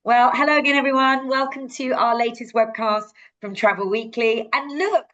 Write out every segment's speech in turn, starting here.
Well, hello again, everyone. Welcome to our latest webcast from Travel Weekly. And look,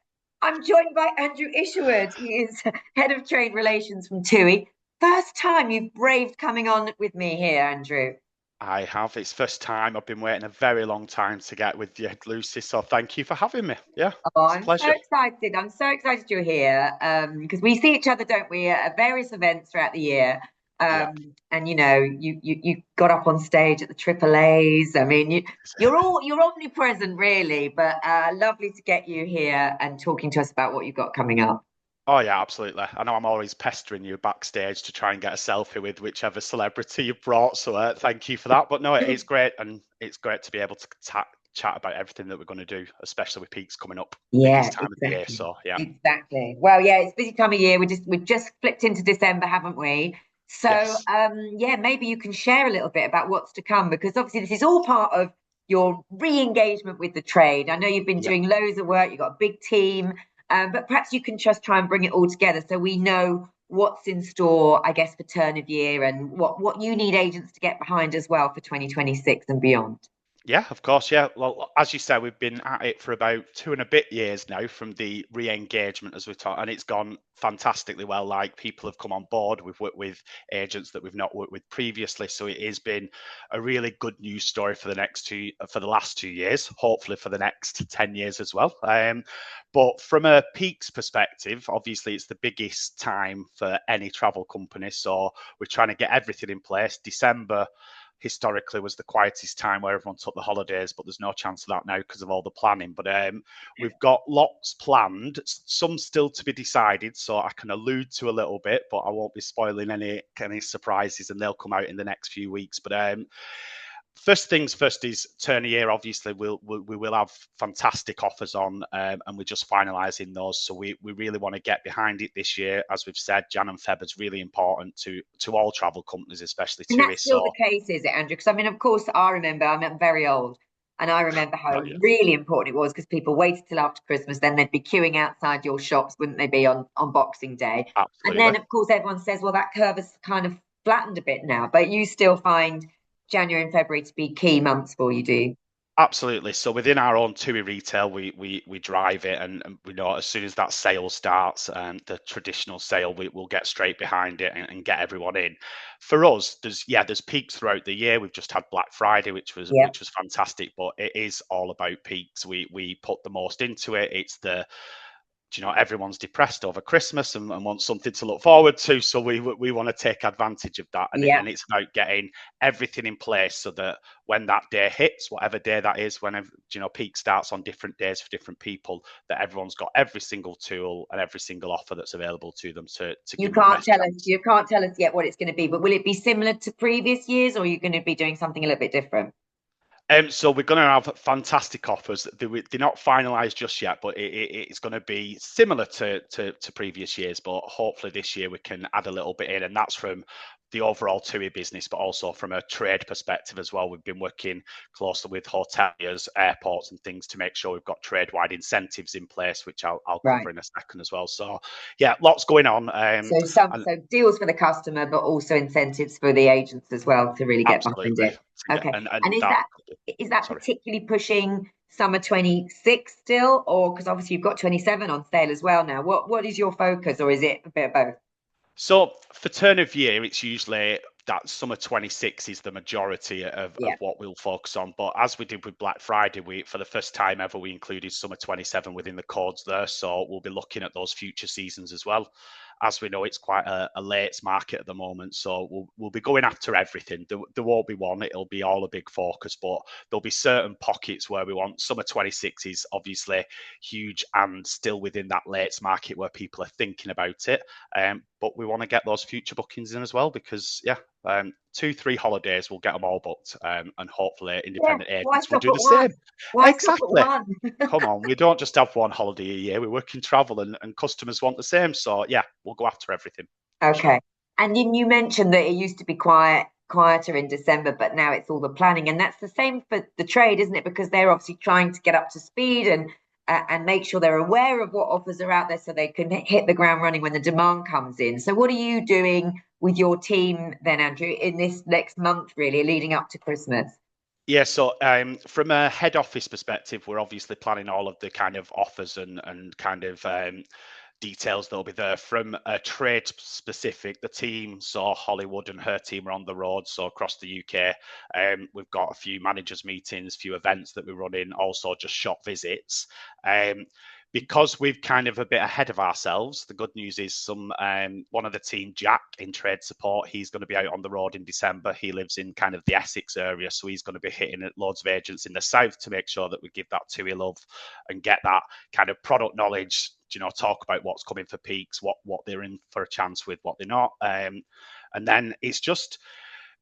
I'm joined by Andrew Isherwood. He is Head of Trade Relations from TUI. First time you've braved coming on with me here, Andrew. I have. It's first time. I've been waiting a very long time to get with you, Lucy. So thank you for having me. Yeah, Oh, it's a I'm so pleasure. excited. I'm so excited you're here because we see each other, don't we, at various events throughout the year. Yeah. And you got up on stage at the Triple A's. I mean, you're omnipresent, really. But lovely to get you here and talking to us about what you've got coming up. Oh yeah, absolutely. I know I'm always pestering you backstage to try and get a selfie with whichever celebrity you brought. So thank you for that. But no, it is great, and it's great to be able to chat about everything that we're going to do, especially with peaks coming up, Yeah, biggest time of the year. exactly. So yeah, Exactly. Well, yeah, it's busy time of year. We've just flipped into December, haven't we? So, yes, yeah, maybe you can share a little bit about what's to come because obviously this is all part of your re-engagement with the trade. I know you've been yeah. doing loads of work, you've got a big team, but perhaps you can just try and bring it all together so we know what's in store, I guess, for turn of year and what you need agents to get behind as well for 2026 and beyond. Yeah, of course. Yeah. Well, as you said, we've been at it for about 2 and a bit years now from the re-engagement as we talked, and it's gone fantastically well. Like people have come on board. We've worked with agents that we've not worked with previously, so it has been a really good news story for for the last 2 years. Hopefully for the next 10 years as well. But from a peaks perspective, obviously it's the biggest time for any travel company, so we're trying to get everything in place. December historically was the quietest time where everyone took the holidays, but there's no chance of that now because of all the planning. But we've got lots planned, some still to be decided, so I can allude to a little bit, but I won't be spoiling any surprises, and they'll come out in the next few weeks. But first things first is turn of year. Obviously, we will have fantastic offers on, and we're just finalising those. So we really want to get behind it this year. As we've said, Jan and Feb is really important to all travel companies, especially And TUI. that's still the So case, is it, Andrew? Because I mean, of course, I remember, I'm very old, and I remember how yeah, really important it was because people waited till after Christmas, then they'd be queuing outside your shops, wouldn't they be, on Boxing Day? And absolutely. then, of course, everyone says, well, that curve has kind of flattened a bit now, but you still find January and February to be key months for you, do you? Absolutely. So within our own TUI retail, we drive it, and we know as soon as that sale starts, the traditional sale, we'll get straight behind it and get everyone in. For us, there's peaks throughout the year. We've just had Black Friday, Yeah. which was fantastic, but it is all about peaks. We put the most into it. It's the everyone's depressed over Christmas and wants something to look forward to. So we want to take advantage of that, and Yeah. and it's about getting everything in place so that when that day hits, whatever day that is, whenever peak starts on different days for different people, that everyone's got every single tool and every single offer that's available to them to You give them the can't best tell us, chance. you can't tell us yet what it's going to be, but will it be similar to previous years, or are you going to be doing something a little bit different? So we're going to have fantastic offers. They're not finalised just yet, but it's going to be similar to previous years. But hopefully this year we can add a little bit in, and that's from the overall TUI business, but also from a trade perspective as well. We've been working closely with hoteliers, airports, and things to make sure we've got trade-wide incentives in place, which I'll Right. cover in a second as well. So yeah, lots going on, and So deals for the customer, but also incentives for the agents as well to really get behind absolutely, it. Okay. And and that. is that Sorry. particularly pushing summer 26 still, or because obviously you've got 27 on sale as well now? What is your focus, or is it a bit of both? So for turn of year, it's usually that summer 26 is the majority of Yeah. what we'll focus on. But as we did with Black Friday, we for the first time ever we included summer 27 within the codes there. So we'll be looking at those future seasons as well. As we know, it's quite a late market at the moment, so we'll be going after everything. There won't be one; it'll be all a big focus. But there'll be certain pockets where we want. Summer 26 is obviously huge and still within that late market where people are thinking about it. But we want to get those future bookings in as well because, yeah, 2, 3 holidays, we'll get them all booked. And hopefully, Yeah. independent Why agents will stop do at the one? same. Why stop at Exactly. one? Come on, we don't just have one holiday a year. We work in travel, and customers want the same. So, yeah, we'll go after everything for Okay. sure. And then you mentioned that it used to be quieter in December, but now it's all the planning, and that's the same for the trade, isn't it? Because they're obviously trying to get up to speed and make sure they're aware of what offers are out there, so they can hit the ground running when the demand comes in. So, what are you doing with your team then, Andrew, in this next month, really leading up to Christmas? Yeah, so from a head office perspective, we're obviously planning all of the kind of offers and kind of details that'll be there. From a trade specific, the team, so Hollywood and her team are on the road, so across the UK. We've got a few managers meetings, few events that we're running, also just shop visits. Because we've kind of a bit ahead of ourselves, the good news is one of the team, Jack in trade support, he's going to be out on the road in December. He lives in kind of the Essex area, so he's going to be hitting at loads of agents in the south to make sure that we give that TUI love and get that kind of product knowledge. Talk about what's coming for peaks, what they're in for a chance with, what they're not, and then it's just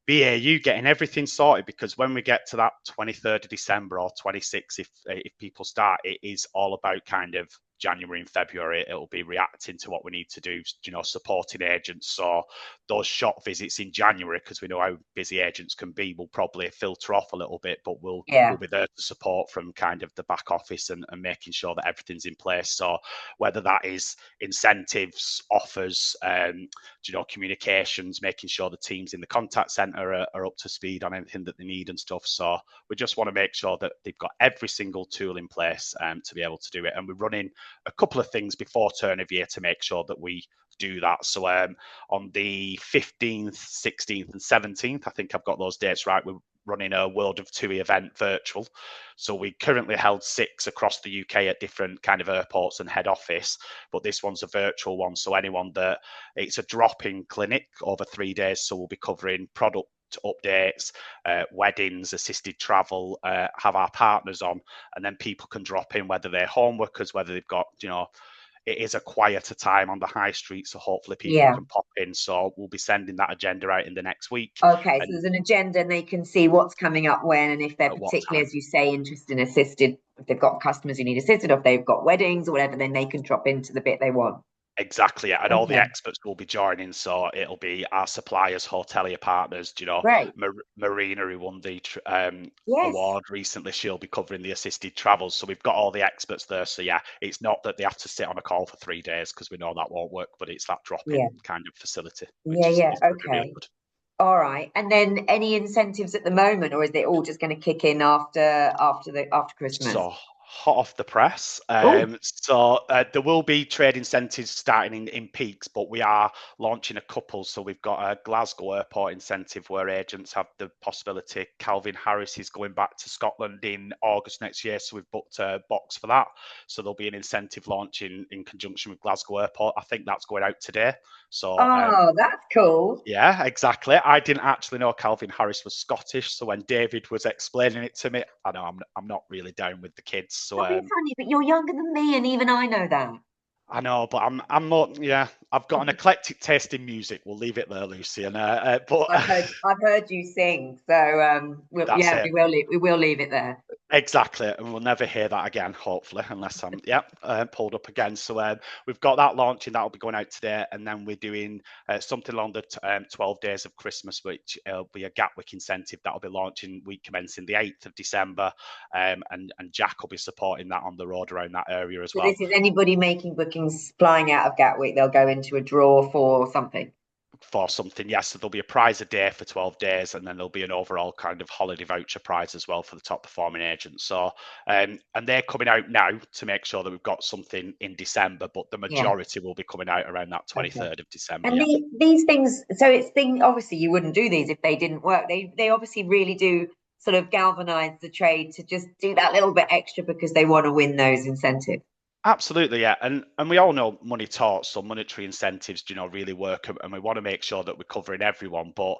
BAU getting everything sorted, because when we get to that 23rd of December or 26th, if people start, it is all about kind of January and February. It'll be reacting to what we need to do, supporting agents. So those shop visits in January, because we know how busy agents can be, will probably filter off a little bit, but we'll Yeah. be there to support from kind of the back office and making sure that everything's in place. So whether that is incentives, offers, communications, making sure the teams in the contact center are up to speed on anything that they need and stuff. So we just want to make sure that they've got every single tool in place to be able to do it. And we're running a couple of things before turn of year to make sure that we do that. So on the 15th, 16th, and 17th, I think I've got those dates right, we're running a World of TUI event virtual. So we currently held 6 across the UK at different kind of airports and head office, but this one's a virtual one. So anyone that, it's a drop-in clinic over 3 days. So we'll be covering product updates, weddings, assisted travel, have our partners on, and then people can drop in, whether they're home workers, whether they've got, it is a quieter time on the high street, so hopefully people Yeah. can pop in. So we'll be sending that agenda out in the next week Okay, so and there's an agenda and they can see what's coming up when, and if they're at what particularly, time. as you say, interested in assisted, if they've got customers who need assisted, or if they've got weddings or whatever, then they can drop into the bit they want. Exactly, yeah. And all the Okay, experts will be joining. So it'll be our suppliers, hotelier partners, great. Marina, who won the Yes. award recently, she'll be covering the assisted travels. So we've got all the experts there. So yeah, it's not that they have to sit on a call for 3 days, because we know that won't work, but it's that Yeah. drop-in kind of facility, Yeah. which Yeah. is going to be really Okay. good. All right. And then any incentives at the moment, or is it all just going to kick in after Christmas? So hot off the press. Oh, There will be trade incentives starting in peaks, but we are launching a couple. So we've got a Glasgow airport incentive where agents have the possibility. Calvin Harris is going back to Scotland in August next year, so we've booked a box for that. So there'll be an incentive launch in conjunction with Glasgow Airport. I think that's going out today. So oh, that's cool. yeah, exactly. I didn't actually know Calvin Harris was Scottish, so when David was explaining it to me, I know I'm not really down with the kids, so That'd be funny, but you're younger than me, and even I know that. I know, but I'm not. Yeah, I've got an eclectic taste in music. We'll leave it there, Lucy. And but I've heard you sing, so that's it. we will leave it there. Exactly, and we'll never hear that again, hopefully, unless I'm pulled up again. So we've got that launching, that'll be going out today, and then we're doing something along the 12 days of Christmas, which will be a Gatwick incentive that'll be launching week commencing the 8th of December, and Jack will be supporting that on the road around that area as So well. this is anybody making bookings flying out of Gatwick, they'll go into a draw for something. For something, yes. So there'll be a prize a day for 12 days, and then there'll be an overall kind of holiday voucher prize as well for the top performing agents. So, and they're coming out now to make sure that we've got something in December, but the Yeah. majority will be coming out around that Okay. 23rd of December. And Yeah, these things, so it's thing. Obviously, you wouldn't do these if they didn't work. They obviously really do sort of galvanize the trade to just do that little bit extra because they want to win those incentives. absolutely. Yeah. And we all know money talks, so monetary incentives, really work, and we want to make sure that we're covering everyone. But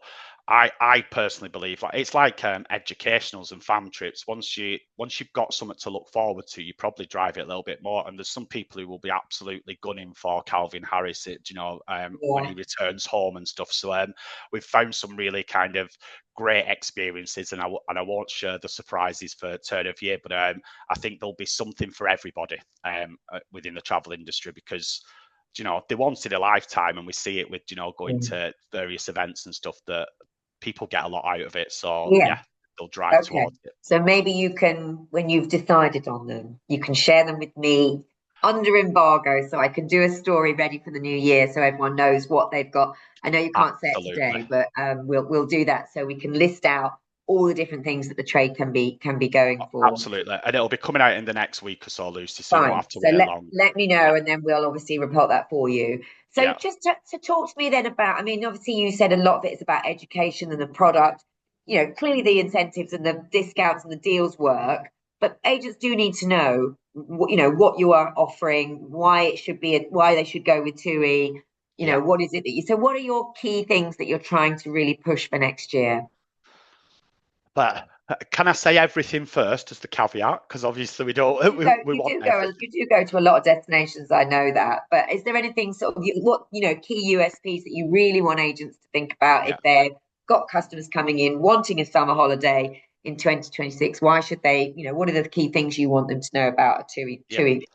I personally believe like it's like educationals and fam trips. Once you've got something to look forward to, you probably drive it a little bit more. And there's some people who will be absolutely gunning for Calvin Harris, when Yeah. he returns home and stuff. So we've found some really kind of great experiences, and I won't share the surprises for turn of year, but I think there'll be something for everybody within the travel industry, because they once in a lifetime, and we see it with going Mm. to various events and stuff, that people get a lot out of it. So Yeah. yeah, they'll drive Okay. towards it. So maybe you can, when you've decided on them, you can share them with me under embargo so I can do a story ready for the new year so everyone knows what they've got. I know you can't say it Absolutely. today, but we'll do that so we can list out all the different things that the trade can be going for. Absolutely. And it'll be coming out in the next week or so, Lucy, so you won't Fine. have to So wait let long. let me Yeah. know, and then we'll obviously report that for you. So Yeah. just to talk to me then about, I mean, obviously you said a lot of it is about education and the product. Clearly the incentives and the discounts and the deals work, but agents do need to know, what you are offering, why it should be, why they should go with TUI. Yeah. What is it that you? So what are your key things that you're trying to really push for next year? But can I say everything first as the caveat? Because obviously we don't You go, we you want do go, everything. you do go to a lot of destinations. I know that, but is there anything sort of what key USPs that you really want agents to think about if Yeah. they've got customers coming in wanting a summer holiday in 2026? Why should they? What are the key things you want them to know about a TUI Yeah. TUI?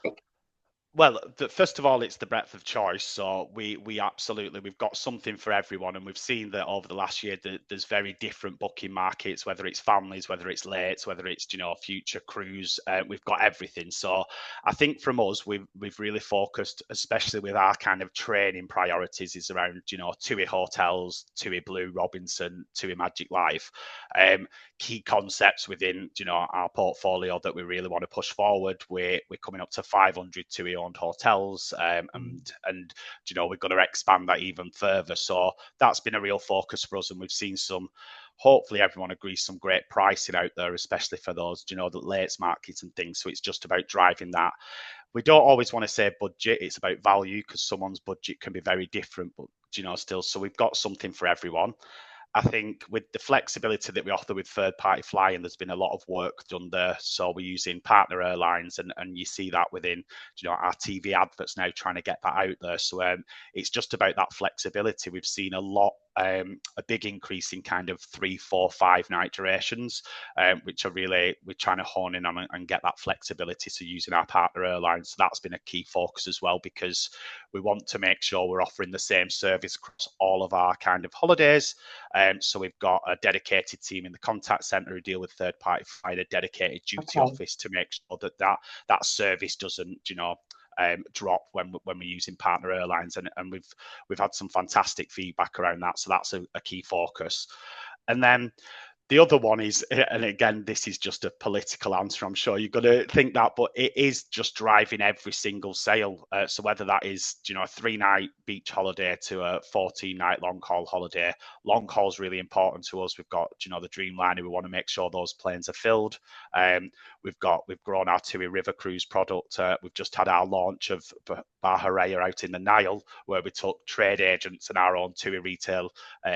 Well, first of all, it's the breadth of choice. So we absolutely we've got something for everyone, and we've seen that over the last year that there's very different booking markets, whether it's families, whether it's lates, whether it's future cruise. We've got everything. So I think from us, we've really focused, especially with our kind of training priorities, is around TUI hotels, TUI Blue, Robinson, TUI Magic Life. Key concepts within our portfolio that we really want to push forward. We're coming up to 500 TUI owned hotels, and we're going to expand that even further. So that's been a real focus for us, and we've seen some. Hopefully, everyone agrees some great pricing out there, especially for those the lates markets and things. So it's just about driving that. We don't always want to say budget; it's about value because someone's budget can be very different, but still. So we've got something for everyone. I think with the flexibility that we offer with third party flying, there's been a lot of work done there. So we're using partner airlines, and you see that within our TV adverts now, trying to get that out there. So it's just about that flexibility. We've seen a big increase in kind of 3, 4, 5 night durations, which are really we're trying to hone in on and get that flexibility. So using our partner airlines, so that's been a key focus as well, because we want to make sure we're offering the same service across all of our kind of holidays. So we've got a dedicated team in the contact center who deal with third party flight, a dedicated duty Okay, office to make sure that service doesn't, drop when we're using partner airlines, and we've had some fantastic feedback around that. So that's a key focus. And then the other one is, and again, this is just a political answer, I'm sure you're going to think that, but it is just driving every single sale. So whether that is, a 3 night beach holiday to a 14 night long haul holiday, long haul is really important to us. We've got, the Dreamliner. We want to make sure those planes are filled. We've grown our TUI River Cruise product. We've just had our launch of Baharea out in the Nile, where we took trade agents and our own TUI retail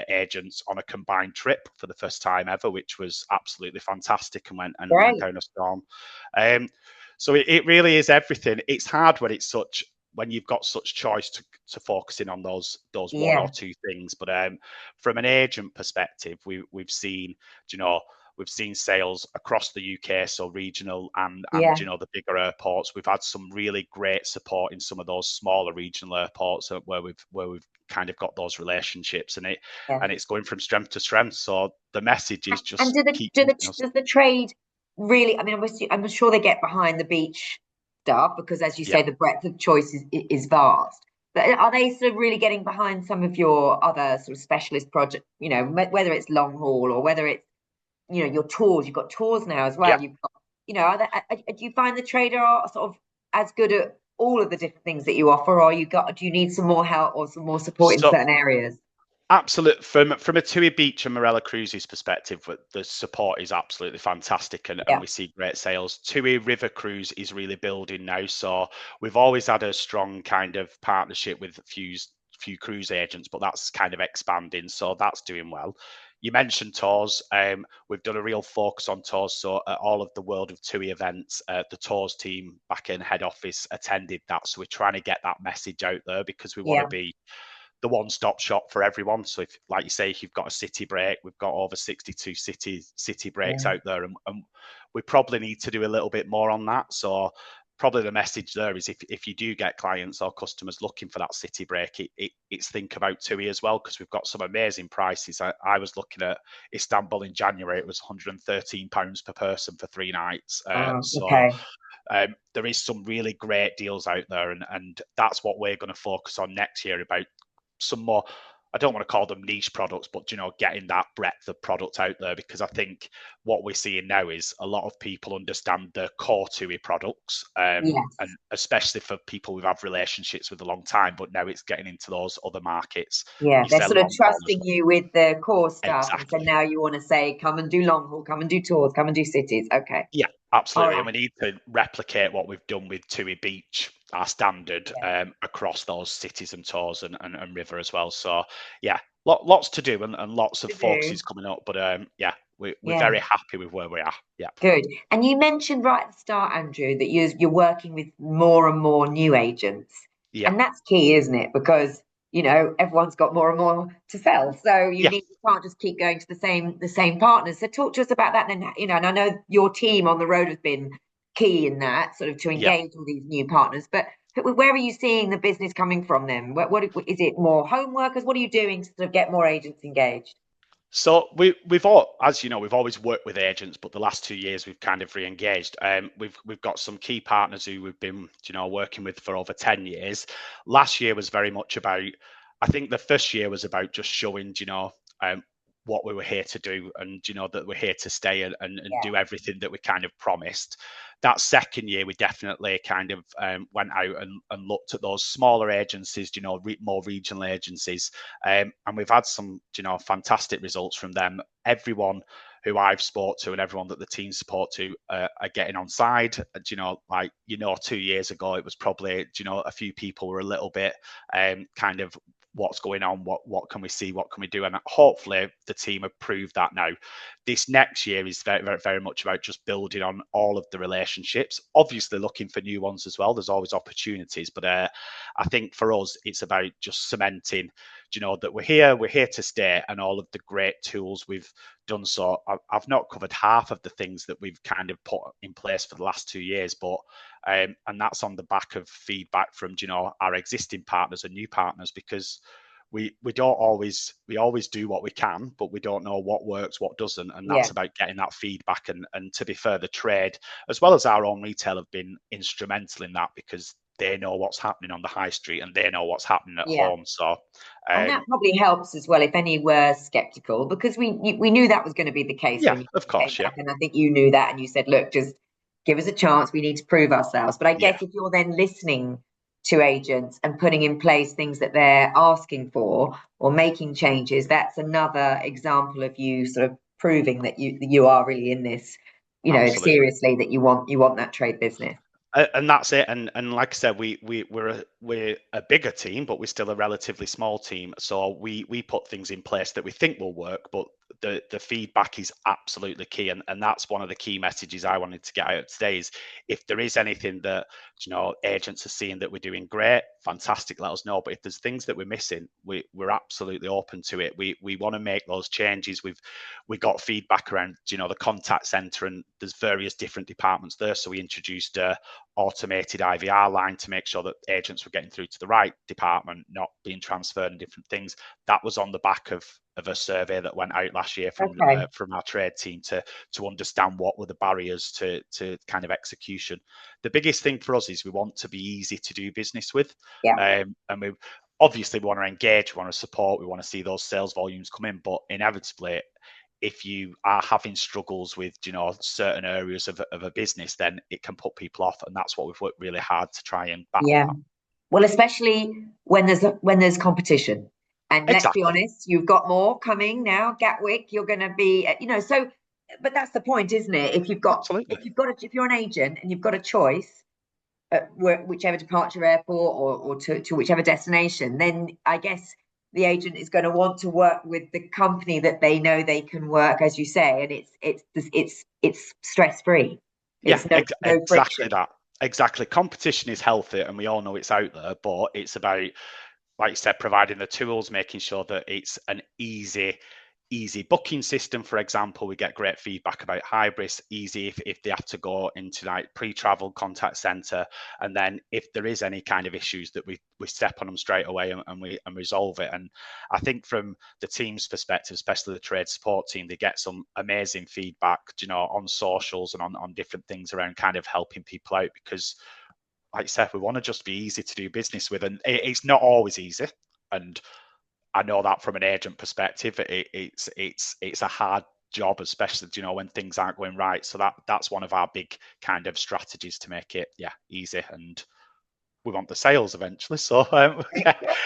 agents on a combined trip for the first time ever, which was absolutely fantastic and went great. down a storm. So it really is everything. It's hard when you've got such choice to focus in on those one or Yeah, two things. But from an agent perspective, we've seen you know we've seen sales across the UK, so regional and yeah, the bigger airports. We've had some really great support in some of those smaller regional airports where we've kind of got those relationships, and yeah. it's going from strength to strength. So the message is And just do the keep do the using us. does the trade really? I mean, I'm sure they get behind the beach stuff because, as you Yeah. say, the breadth of choice is vast. But are they sort of really getting behind some of your other sort of specialist project? Whether it's long haul or whether it's your tours. You've got tours now as Yeah. well. You've got do you find the trader are sort of as good at all of the different things that you offer, or do you need some more help or some more support in So certain areas? absolute from a TUI Beach and Morella Cruises perspective, the support is absolutely fantastic, and Yeah, we see great sales. TUI River Cruise is really building now, so we've always had a strong kind of partnership with few cruise agents, but that's kind of expanding, so that's doing well. You mentioned tours. We've done a real focus on tours. So at all of the World of TUI events, the tours team back in head office attended that. So we're trying to get that message out there because we want to yeah, be the one-stop shop for everyone. So if, like you say, if you've got a city break, we've got over 62 city breaks yeah. out there, and we probably need to do a little bit more on that. So probably the message there is if you do get clients or customers looking for that city break, it's think about TUI as well, because we've got some amazing prices. I was looking at Istanbul in January, it was £113 per person for 3 nights. So Okay. there is some really great deals out there, and that's what we're going to focus on next year, about some more. I don't want to call them niche products, but getting that breadth of product out there, because I think what we're seeing now is a lot of people understand the core TUI products, and Yes. especially for people we've had relationships with a long time, but now it's getting into those other markets. Yeah, You're they're sort selling of on corners. trusting you with the core stuff, and so Exactly. now you want to say, come and do long haul, come and do tours, come and do cities. Okay, Yeah, all absolutely. And right. we need to replicate what we've done with TUI Beach, our standard, Yeah, across those cities and tours and river as well. So, yeah, lots to do and lots of to do. focuses coming up. But yeah, we're Yeah, very happy with where we are. Yeah. good. And you mentioned right at the start, Andrew, that you're working with more and more new agents, Yeah. and that's key, isn't it? Because everyone's got more and more to sell, so Yeah. you can't just keep going to the same partners. So talk to us about that, and then and I know your team on the road has been key in that, sort of to Yeah. engage with these new partners. But where are you seeing the business coming from then? What is it, more home workers? What are you doing to sort of get more agents engaged? So we've all, as you know, we've always worked with agents, but the last 2 years we've kind of re-engaged. We've got some key partners who we've been, working with for over 10 years. Last year was very much about. I think the first year was about just showing, what we were here to do, and that we're here to stay and Yeah, do everything that we kind of promised. That second year, we definitely kind of went out and looked at those smaller agencies, more regional agencies, and we've had some, fantastic results from them. Everyone who I've spoke to and everyone that the team support to are getting on side. Like 2 years ago, it was probably, a few people were a little bit kind of what's going on, what can we see, what can we do, and hopefully the team have proved that now. This next year is very, very, very much about just building on all of the relationships, obviously looking for new ones as well. There's always opportunities, but I think for us it's about just cementing, that we're here to stay, and all of the great tools we've done. So I've not covered half of the things that we've kind of put in place for the last 2 years, but and that's on the back of feedback from our existing partners and new partners, because we don't always, we always do what we can, but we don't know what works, what doesn't, and yeah, that's about getting that feedback. And to be fair, the trade as well as our own retail have been instrumental in that, because they know what's happening on the high street and they know what's happening at yeah. home. So And that um, probably helps as well if any were skeptical, because we knew that was going to be the case yeah, when you of came course, yeah, back, and I think you knew that, and you said, "Look, just give us a chance. We need to prove ourselves." But I yeah, guess if you're then listening to agents and putting in place things that they're asking for or making changes, that's another example of you sort of proving that you are really in this, absolutely. seriously, that you want that trade business. And that's it. And like I said, we're a bigger team, but we're still a relatively small team. So we put things in place that we think will work, but the feedback is absolutely key. And that's one of the key messages I wanted to get out today is, if there is anything that agents are seeing that we're doing great, fantastic, let us know. But if there's things that we're missing, we're absolutely open to it. We want to make those changes. We got feedback around the contact center, and there's various different departments there. So we introduced automated IVR line to make sure that agents were getting through to the right department, not being transferred and different things. That was on the back of a survey that went out last year Okay. from our trade team to understand what were the barriers to kind of execution. The biggest thing for us is we want to be easy to do business with, Yeah. and we obviously want to engage, we want to support, we want to see those sales volumes come in, but inevitably, if you are having struggles with certain areas of a business, then it can put people off, and that's what we've worked really hard to try and battle Yeah. that. Well, especially when there's competition. And let's be Exactly. honest, you've got more coming now. Gatwick, you're going to be, so. But that's the point, isn't it? If you've got, Absolutely. if you're an agent and you've got a choice at whichever departure airport or to whichever destination, then I guess the agent is going to want to work with the company that they know they can work, as you say, and it's stress free. Yeah, It's no exactly friction. that. Exactly. Competition is healthy, and we all know it's out there, but it's about, like you said, providing the tools, making sure that it's an easy booking system. For example, we get great feedback about Hybris, easy if they have to go into like pre-travel contact center, and then if there is any kind of issues, that we step on them straight away and we resolve it. And I think from the team's perspective, especially the trade support team, they get some amazing feedback, on socials and on different things around kind of helping people out, because like I said, we want to just be easy to do business with, and it's not always easy. And I know that from an agent perspective, it's a hard job, especially when things aren't going right. So that's one of our big kind of strategies to make it easy, and we want the sales eventually. So it's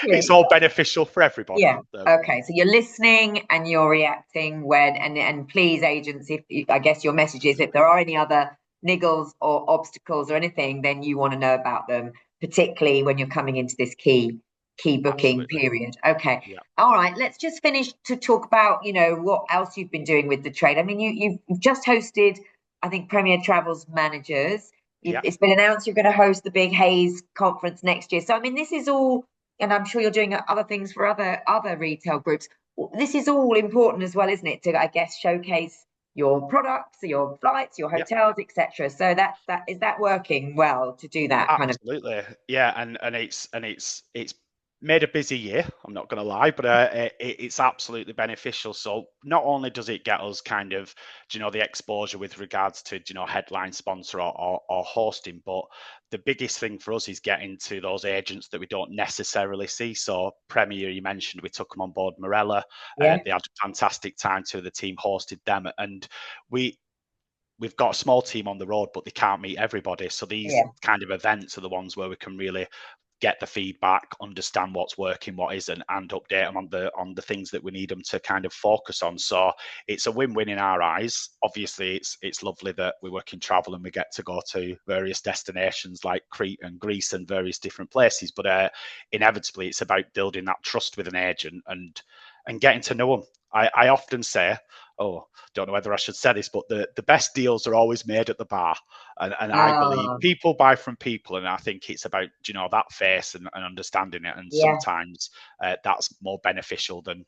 Exactly. all beneficial for everybody. Yeah. Okay. So you're listening and you're reacting when, and please, agents, if I guess your message is if there are any other niggles or obstacles or anything, then you want to know about them, particularly when you're coming into this key booking Absolutely. period. Okay. Yeah. All right. Let's just finish to talk about, what else you've been doing with the trade. I mean, you've just hosted, I think, Premier Travels Managers. Yeah. It's been announced you're going to host the big Hayes conference next year. So, I mean, this is all, and I'm sure you're doing other things for other retail groups. This is all important as well, isn't it? To, I guess, showcase your products, your flights, your Yeah. hotels, etc. So that is that working well to do that kind of. Absolutely, yeah, and it's made a busy year. I'm not going to lie, but it's absolutely beneficial. So not only does it get us kind of, the exposure with regards to headline sponsor or hosting, but the biggest thing for us is getting to those agents that we don't necessarily see. So Premier, you mentioned, we took them on board Morella. Yeah, They had a fantastic time too. The team hosted them, and we we've got a small team on the road, but they can't meet everybody. So these yeah, kind of events are the ones where we can really get the feedback, understand what's working, what isn't, and update them on the things that we need them to kind of focus on. So it's a win-win in our eyes. Obviously, it's lovely that we work in travel and we get to go to various destinations like Crete and Greece and various different places. But inevitably, it's about building that trust with an agent and getting to know them. I often say, oh, don't know whether I should say this, but the best deals are always made at the bar. And I believe oh, people buy from people. And I think it's about, that face and understanding it. And yeah. sometimes that's more beneficial than,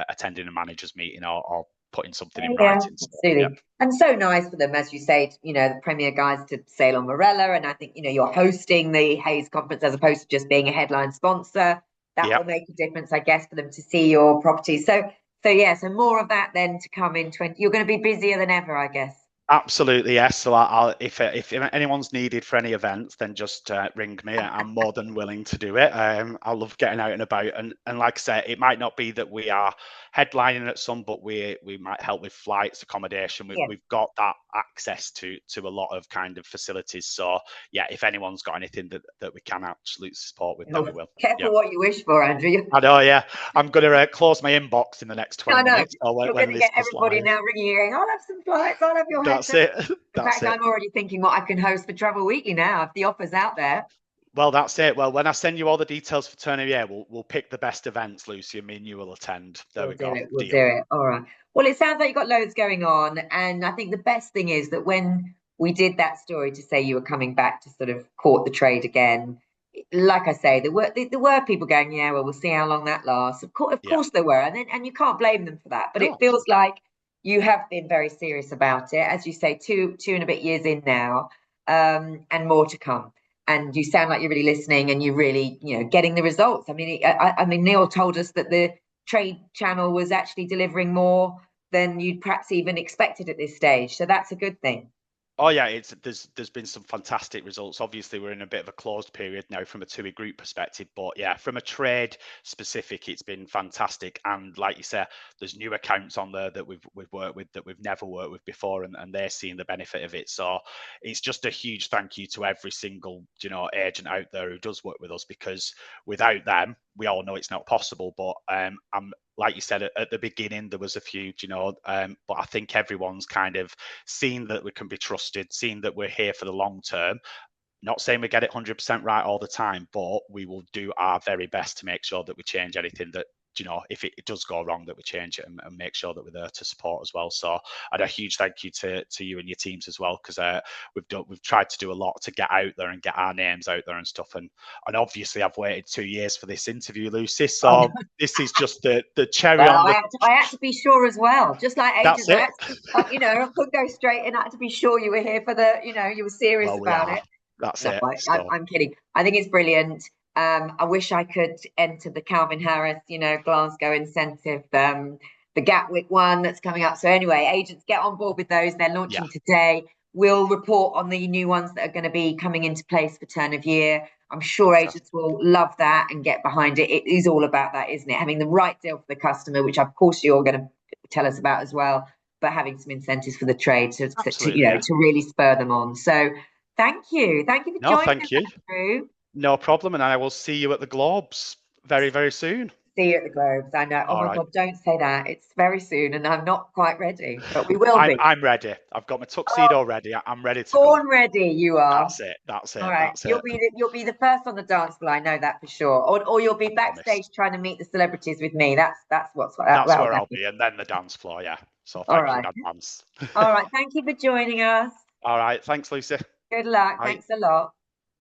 attending a manager's meeting or putting something in Yeah, writing. So, yeah, absolutely. And so nice for them, as you say, the Premier guys to sail on Morella. And I think, you're hosting the Hayes conference as opposed to just being a headline sponsor. That yeah. will make a difference, I guess, for them to see your property. So yeah, so more of that then to come in 20. You're going to be busier than ever, I guess. Absolutely, yes. So if anyone's needed for any events, then just ring me. I'm more than willing to do it. I love getting out and about, and like I said, it might not be that we are headlining at some, but we might help with flights, accommodation. Yeah. We've got that access to a lot of kind of facilities. So yeah, if anyone's got anything that we can absolutely support with, then we Oh, will. Yeah, careful what you wish for, Andrew. I know. Yeah, I'm gonna close my inbox in the next I 20 know. minutes. So You're going when to this get goes everybody live, now ringing you going, I'll have some flights, I'll have your that's hotel. it. In That's fact, it. I'm already thinking what I can host for Travel Weekly now if the offer's out there. Well, that's it. Well, when I send you all the details for turn of year, we'll pick the best events, Lucy, and me and you will attend. There We'll we do go. it. We'll do Deal. it. All right. Well, it sounds like you've got loads going on. And I think the best thing is that when we did that story to say you were coming back to sort of court the trade again, like I say, there were people going, yeah, well, we'll see how long that lasts. Of Yeah. course there were. And you can't blame them for that. But it No. feels like you have been very serious about it. As you say, two and a bit years in now, and more to come. And you sound like you're really listening and you're really, getting the results. I mean, I mean, Neil told us that the trade channel was actually delivering more than you'd perhaps even expected at this stage. So that's a good thing. Oh yeah, there's been some fantastic results. Obviously, we're in a bit of a closed period now from a TUI group perspective, but yeah, from a trade specific, it's been fantastic. And like you said, there's new accounts on there that we've worked with that we've never worked with before, and they're seeing the benefit of it. So it's just a huge thank you to every single agent out there who does work with us, because without them, we all know it's not possible. But I'm like you said at the beginning, there was a few, but I think everyone's kind of seen that we can be trusted, seen that we're here for the long term. Not saying we get it 100% right all the time, but we will do our very best to make sure that we change anything that, if it does go wrong, that we change it and make sure that we're there to support as well. So and a huge thank you to you and your teams as well, because we've tried to do a lot to get out there and get our names out there and stuff. And obviously I've waited 2 years for this interview, Lucy. Oh, So this is just the cherry well, on the. I had to be sure as well. Just like That's agents, I it. had to, I couldn't go straight in. I had to be sure you were here for the, you were serious Well, we about are. it. That's No, it. So I'm kidding. I think it's brilliant. I wish I could enter the Calvin Harris, Glasgow incentive, the Gatwick one that's coming up. So anyway, agents get on board with those. They're yeah. launching today. we'll report on the new ones that are going to be coming into place for turn of year. I'm sure agents will love that and get behind it. It is all about that, isn't it? Having the right deal for the customer, which of course you're going to tell us about as well, but having some incentives for the trade Absolutely, yeah. to really spur them on. So thank you for No, joining thank us, you. Andrew. No problem, and I will see you at the Globes very, very soon. See you at the Globes. I know. Oh All my right. God, don't say that. It's very soon, and I'm not quite ready, but we will I'm be. I'm ready. I've got my Oh, tuxedo ready. I'm ready to go. born ready, you are. That's it. That's All it. right, That's it. you'll be the first on the dance floor. I know that for sure. Or you'll be I promise. backstage trying to meet the celebrities with me. That's That'll where I'll happen. be, and then the dance floor. Yeah. So All thank you in right, advance. all right. Thank you for joining us. All right. Thanks, Lucy. Good luck. Bye. Thanks a lot.